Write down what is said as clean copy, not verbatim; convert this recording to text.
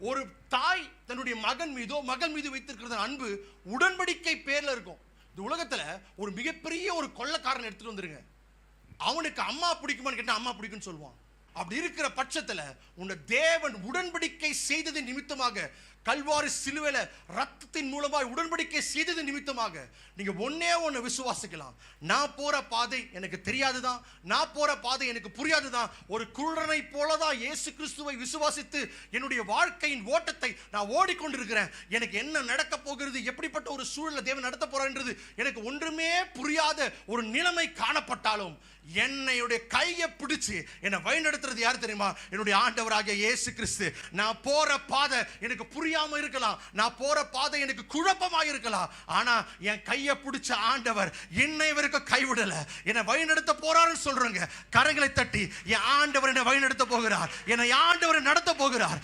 ஒரு தாய் தன்னுடைய மகன் மீதோ மகள் மீது வைத்திருக்கிற அன்பு உடன்படிக்கை பேர்ல இருக்கும். இந்த உலகத்துல ஒரு மிகப்பெரிய ஒரு கொள்ளைக்காரன் எடுத்துட்டு வந்துருங்க, அவனுக்கு அம்மா பிடிக்குமான்னு கேட்டா அம்மா பிடிக்குன்னு சொல்லுவான். அப்படி இருக்கிற பட்சத்துல உன்னை தேவன் உடன்படிக்கை செய்தது நிமித்தமாக, கல்வாரி சிலுவையில ரத்தத்தின் மூலமாக உடன்படிக்கை செய்தது நிமித்தமாக நீங்க ஒண்ணு விசுவாசிக்கலாம். நான் போற பாதை எனக்கு தெரியாதுதான், நான் போற பாதை எனக்கு புரியாதுதான். ஒரு குருடனை போலதான் இயேசு கிறிஸ்துவை விசுவாசித்து என்னுடைய வாழ்க்கையின் ஓட்டத்தை நான் ஓடிக்கொண்டிருக்கிறேன். எனக்கு என்ன நடக்க போகிறது, எப்படிப்பட்ட ஒரு சூழலை தேவன் நடத்த போறான்றது எனக்கு ஒன்றுமே புரியாத ஒரு நிலைமை காணப்பட்டாலும் என்னுடைய கையை பிடிச்சு என்னை வழிநடத்துறது யார் தெரியுமா? என்னுடைய ஆண்டவராகிய இயேசு கிறிஸ்து. நான் போற பாதை எனக்கு புரியாம இருக்கலாம், நான் போற பாதை எனக்கு குழப்பமா இருக்கலாம், ஆனா என் கையை பிடிச்ச ஆண்டவர் என்னை வரைக்கும் கைவிடல, என்னை வழிநடத்த போறாருன்னு சொல்றேங்க. கரங்களை தட்டி என் ஆண்டவர் என்னை வழிநடத்த போகிறார், என்னை ஆண்டவர் நடத்த போகிறார்.